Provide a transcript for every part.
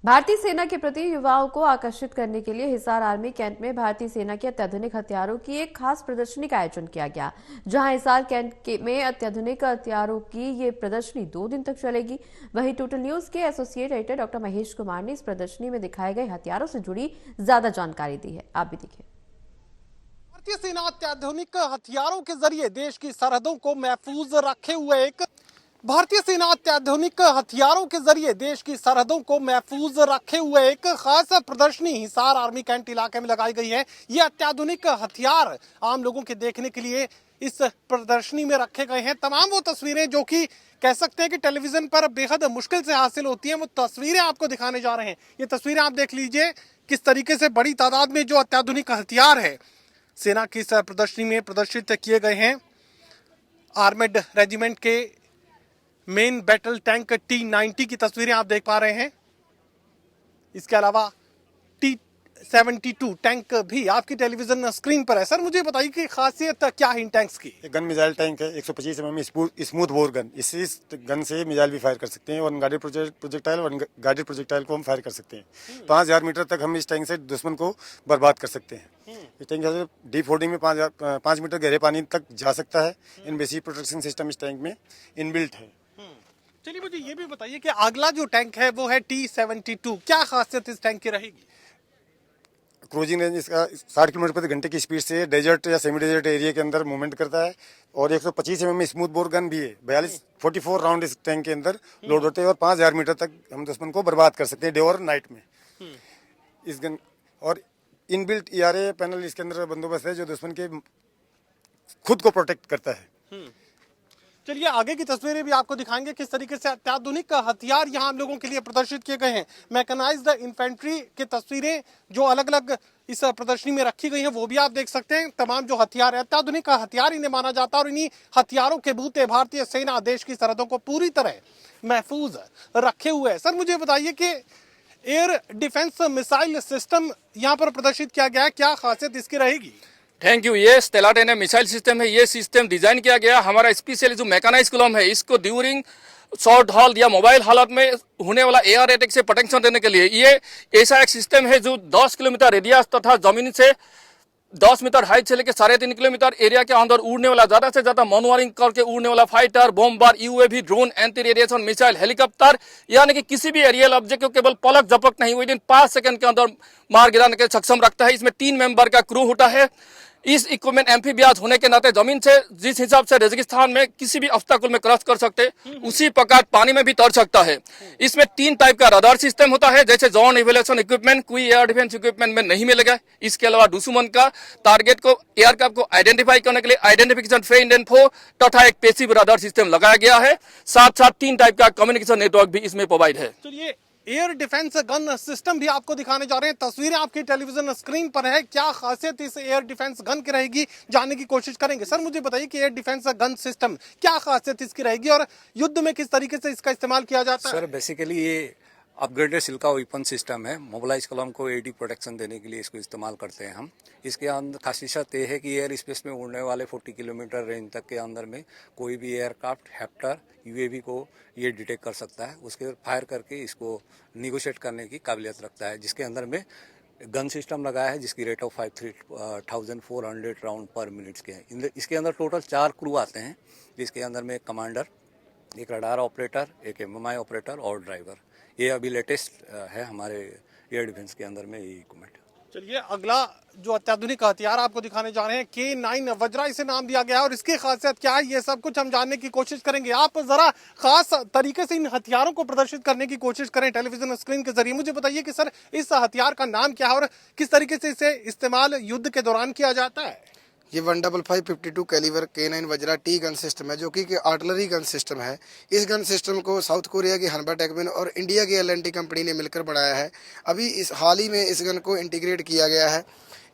भारतीय सेना के प्रति युवाओं को आकर्षित करने के लिए हिसार आर्मी कैंट में भारतीय सेना के अत्याधुनिक हथियारों की एक खास प्रदर्शनी का आयोजन किया गया। जहां हिसार में अत्याधुनिक हथियारों की ये प्रदर्शनी 2 दिन तक चलेगी। वहीं टोटल न्यूज के associate editor doctor Mahesh Kumar ने इस प्रदर्शनी में दिखाए गए हथियारों से जुड़ी ज्यादा जानकारी दी है। आप भी देखिए। भारतीय सेना अत्याधुनिक हथियारों के जरिए देश की सरहदों को महफूज रखे हुए एक भारतीय सेना अत्याधुनिक हथियारों के जरिए देश की सरहदों को महफूज रखे हुए एक खास प्रदर्शनी हिसार आर्मी कैंट इलाके में लगाई गई है। ये अत्याधुनिक हथियार आम लोगों के देखने के लिए इस प्रदर्शनी में रखे गए हैं। तमाम वो तस्वीरें जो कि कह सकते हैं कि टेलीविजन पर बेहद मुश्किल से हासिल होती हैं, वो तस्वीरें आपको दिखाने जा रहे हैं। ये तस्वीरें आप देख लीजिए किस तरीके से बड़ी तादाद में जो अत्याधुनिक हथियार है सेना की इस प्रदर्शनी में प्रदर्शित किए गए हैं। आर्मेड रेजिमेंट के मेन बैटल टैंक T-90 की तस्वीरें आप देख पा रहे हैं। इसके अलावा T-72 टैंक भी आपकी टेलीविजन स्क्रीन पर है। सर मुझे बताइए कि खासियत क्या है इन टैंक्स की? गन मिसाइल टैंक है, 125 mm स्मूथ बोर गन। इस गन से मिसाइल भी फायर कर सकते हैं और गाइडेड प्रोजेक्टाइल को हम फायर कर सकते हैं। 5000 मीटर तक हम इस टैंक से दुश्मन को बर्बाद कर सकते हैं। इस टैंक से डीप होल्डिंग में 5 मीटर गहरे पानी तक जा सकता है। इनवेसिव प्रोटेक्शन सिस्टम इस टैंक में इनबिल्ट है। चलिए मुझे ये भी बताइए कि अगला जो टैंक है वो है T-72। क्या खासियत इस टैंक की रहेगी? क्रूजिंग रेंज इसका 60 किलोमीटर प्रति घंटे की स्पीड से डेजर्ट या सेमी डेजर्ट एरिया के अंदर मूवमेंट करता है। और 125 mm स्मूथ बोर गन भी है। 44 राउंड इस टैंक के अंदर लोड होते हैं और 5000 मीटर तक हम दुश्मन को बर्बाद कर सकते हैं डे और नाइट में। इस गन और इनबिल्ट ERA पैनल इसके अंदर बंदोबस्त है जो दुश्मन के खुद को प्रोटेक्ट करता है। चलिए आगे की तस्वीरें भी आपको दिखाएंगे किस तरीके से अत्याधुनिक हथियार यहाँ हम लोगों के लिए प्रदर्शित किए गए हैं। मैकेनाइज्ड इन्फेंट्री की तस्वीरें जो अलग अलग इस प्रदर्शनी में रखी गई हैं वो भी आप देख सकते हैं। तमाम जो हथियार है अत्याधुनिक हथियार इन्हें माना जाता है और इन्हीं हथियारों के बूते भारतीय सेना देश की सरहदों को पूरी तरह महफूज रखे हुए है। सर मुझे बताइए कि एयर डिफेंस मिसाइल सिस्टम यहाँ पर प्रदर्शित किया गया है, क्या खासियत इसकी रहेगी? Thank you. ये स्टेलाटेन मिसाइल सिस्टम है। ये सिस्टम डिजाइन किया गया हमारा स्पेशली जो मैकेनाइज कॉलम है इसको ड्यूरिंग शॉर्ट हॉल या मोबाइल हालत में होने वाला एयर अटैक से प्रोटेक्शन देने के लिए ये ऐसा एक सिस्टम है जो 10 किलोमीटर रेडियस तथा जमीन से 10 मीटर हाइट से लेकर 3.5 किलोमीटर एरिया के अंदर उड़ने वाला ज्यादा से ज्यादा मॉनिटरिंग करके उड़ने वाला fighter, bomber, UAV, drone, anti radiation missile, helicopter, यानी कि किसी भी एरियल ऑब्जेक्ट को केवल पलक झपक नहीं विदिन 5 सेकंड के अंदर मार गिराने के सक्षम रखता है। इसमें 3 मेंबर का क्रू होता है। इस इक्विपमेंट एम्फीबियास होने के नाते जमीन से जिस हिसाब से रेगिस्तान में किसी भी ऑब्स्टेकल में क्रॉस कर सकते उसी प्रकार पानी में भी तैर सकता है। इसमें 3 टाइप का रडार सिस्टम होता है, जैसे जोन इवैल्यूएशन इक्विपमेंट कोई एयर डिफेंस इक्विपमेंट में नहीं मिलेगा। इसके अलावा दुश्मन का टारगेट को एयरक्राफ्ट को आइडेंटिफाई करने के लिए आइडेंटिफिकेशन फेंड इन्फो तथा एक पैसिव रडार सिस्टम लगाया गया है। साथ साथ 3 टाइप का कम्युनिकेशन नेटवर्क भी इसमें प्रोवाइड है। चलिए एयर डिफेंस गन सिस्टम भी आपको दिखाने जा रहे हैं। तस्वीरें आपकी टेलीविजन स्क्रीन पर है। क्या खासियत इस एयर डिफेंस गन की रहेगी जानने की कोशिश करेंगे। सर मुझे बताइए कि एयर डिफेंस गन सिस्टम क्या खासियत इसकी रहेगी और युद्ध में किस तरीके से इसका इस्तेमाल किया जाता है? सर बेसिकली ये अपग्रेडेड सिल्का वेपन सिस्टम है। मोबिलाइज कॉलम को AD प्रोटेक्शन देने के लिए इसको इस्तेमाल करते हैं हम। इसके अंदर खासियत ये है कि एयर स्पेस में उड़ने वाले 40 किलोमीटर रेंज तक के अंदर में कोई भी एयरक्राफ्ट, हेप्टर, UAV को ये डिटेक्ट कर सकता है। उसके फायर करके इसको निगोशिएट करने की काबिलियत रखता है। जिसके अंदर में गन सिस्टम लगाया है जिसकी रेट ऑफ 5400 राउंड पर मिनट्स के है। इसके अंदर टोटल 4 क्रू आते हैं जिसके अंदर में एक कमांडर, एक रडार ऑपरेटर, एक MMI ऑपरेटर और ड्राइवर। ये अभी लेटेस्ट है हमारे एयर डिफेंस के अंदर में ये इक्विपमेंट। चलिए अगला जो अत्याधुनिक हथियार आपको दिखाने जा रहे हैं K9 वज्रा इसे नाम दिया गया है और इसकी खासियत क्या है ये सब कुछ हम जानने की कोशिश करेंगे। आप जरा खास तरीके से इन हथियारों को प्रदर्शित करने की कोशिश करें टेलीविजन स्क्रीन के जरिए। मुझे बताइए कि सर इस हथियार का नाम क्या है और किस तरीके से इसे इस्तेमाल युद्ध के दौरान किया जाता है? ये 155-52 calibre K9 Vajra T gun system है जो कि आर्टिलरी गन सिस्टम है। इस गन सिस्टम को साउथ कोरिया की हनबा टेकविन और इंडिया की L&T कंपनी ने मिलकर बनाया है। अभी इस हाल ही में इस गन को इंटीग्रेट किया गया है।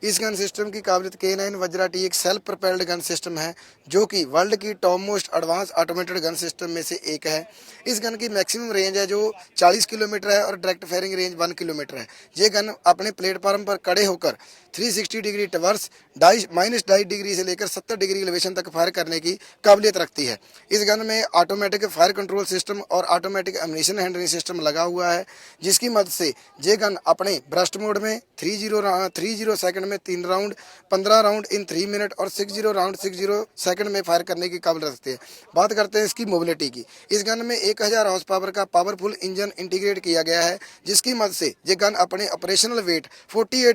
इस गन सिस्टम की काबिलियत K9 वज्रा टी एक सेल्फ प्रोपेल्ड गन सिस्टम है जो कि वर्ल्ड की top most advance automated gun system में से एक है। इस गन की मैक्सिमम रेंज है जो 40 किलोमीटर है और डायरेक्ट फायरिंग रेंज 1 किलोमीटर है। ये गन अपने प्लेटफॉर्म पर खड़े होकर 360 डिग्री टवर्स -2.5 डिग्री से लेकर 70 डिग्री एलिवेशन तक फायर करने की काबिलियत रखती है। इस गन में ऑटोमेटिक फायर कंट्रोल सिस्टम और ऑटोमेटिक एम्यूनिशन हैंडलिंग सिस्टम लगा हुआ है, जिसकी मदद से ये गन अपने ब्रस्ट मोड में 30 सेकंड में 3 राउंड, 15 राउंड इन 3 मिनट और 60 राउंड 60 सेकंड में फायर करने की काबिलियत रखते हैं। बात करते हैं इसकी मोबिलिटी की। इस गन में 1000 हॉर्स पावर का पावरफुल इंजन इंटीग्रेट किया गया है, जिसकी मदद से ये गन अपने ऑपरेशनल वेट 48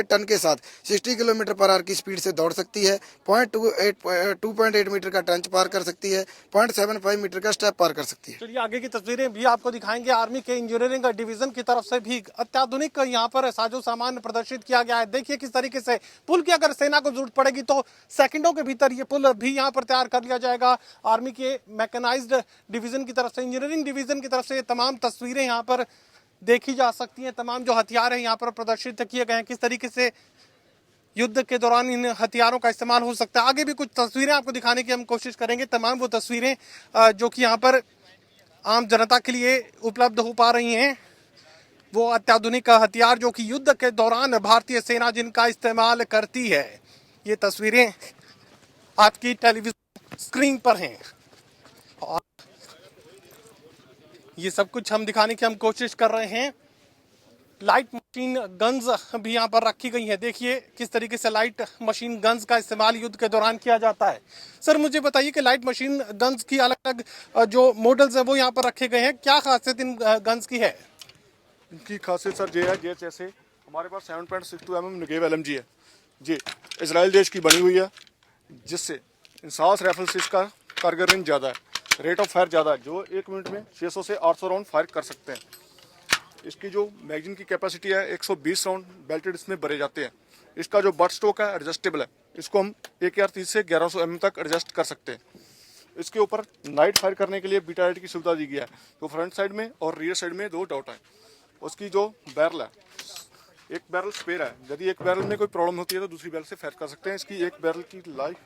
टन के साथ 60 किलोमीटर पर आवर की स्पीड से दौड़ सकती है। 2.8 मीटर का ट्रेंच पार कर सकती है, 0.75 मीटर का स्टेप पार कर सकती है। चलिए आगे की तस्वीरें भी आपको दिखाएंगे। आर्मी के इंजीनियरिंग डिवीजन की तरफ से भी अत्याधुनिक यहाँ पर साजो सामान प्रदर्शित किया गया है। देखिए किस तरीके से पुल की अगर सेना को जरूरत पड़ेगी तो सेकंडों के भीतर ये पुल भी यहाँ पर तैयार कर लिया जाएगा। आर्मी के मैकेनाइज्ड डिवीजन की तरफ से, इंजीनियरिंग डिवीजन की तरफ से ये तमाम तस्वीरें यहाँ पर देखी जा सकती हैं। तमाम जो हथियार है यहाँ पर प्रदर्शित किए गए हैं, किस तरीके से युद्ध के दौरान इन हथियारों का इस्तेमाल हो सकता है। आगे भी कुछ तस्वीरें आपको दिखाने की हम कोशिश करेंगे। तमाम वो तस्वीरें जो कि यहाँ पर आम जनता के लिए उपलब्ध हो पा रही हैं, वो अत्याधुनिक हथियार जो कि युद्ध के दौरान भारतीय सेना जिनका इस्तेमाल करती है, ये तस्वीरें आपकी टेलीविजन स्क्रीन पर हैं और ये सब कुछ हम दिखाने की हम कोशिश कर रहे हैं। लाइट मशीन गन्स भी यहाँ पर रखी गई है। देखिए किस तरीके से लाइट मशीन गन्स का इस्तेमाल युद्ध के दौरान किया जाता है। सर मुझे बताइए कि लाइट मशीन गन्स की अलग अलग जो मॉडल्स है वो यहाँ पर रखे गए हैं, क्या खासियत इन गन्स की है? इनकी खासियत सर ये है, ये जैसे हमारे पास 7.62 mm नेगेव LMG है, ये इजराइल देश की बनी हुई है, जिससे इंसास राइफल से इसका कारगर रेंज ज़्यादा है, रेट ऑफ फायर ज़्यादा है, जो 1 मिनट में 600 से 800 राउंड फायर कर सकते हैं। इसकी जो मैगजीन की कैपेसिटी है 120 राउंड बेल्टेड इसमें भरे जाते हैं। इसका जो बट स्टॉक है एडजस्टेबल है, इसको हम 1030 से 1100 mm तक एडजस्ट कर सकते हैं। इसके ऊपर नाइट फायर करने के लिए बीटा लाइट की सुविधा दी गई है, तो फ्रंट साइड में और रियर साइड में 2 डॉट है। उसकी जो बैरल है, एक बैरल स्पेयर है, यदि एक बैरल में कोई प्रॉब्लम होती है तो दूसरी बैरल से फायर कर सकते हैं। इसकी एक बैरल की लाइफ।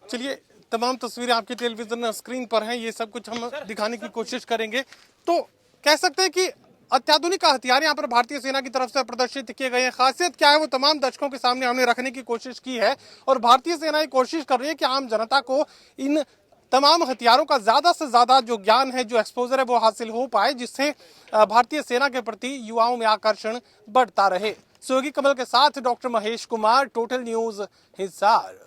चलिए तमाम तस्वीरें आपकी टेलीविजन स्क्रीन पर हैं, ये सब कुछ हम दिखाने की कोशिश करेंगे। तो कह सकते हैं कि अत्याधुनिक हथियार यहाँ पर भारतीय सेना की तरफ से प्रदर्शित किए गए हैं। खासियत क्या है वो तमाम दर्शकों के सामने हमने रखने की कोशिश की है और भारतीय सेना ये कोशिश कर रही है कि आम जनता को इन तमाम हथियारों का ज्यादा से ज्यादा जो ज्ञान है, जो एक्सपोजर है वो हासिल हो पाए, जिससे भारतीय सेना के प्रति युवाओं में आकर्षण बढ़ता रहे। सहयोगी कमल के साथ doctor Mahesh Kumar, total news Hisar.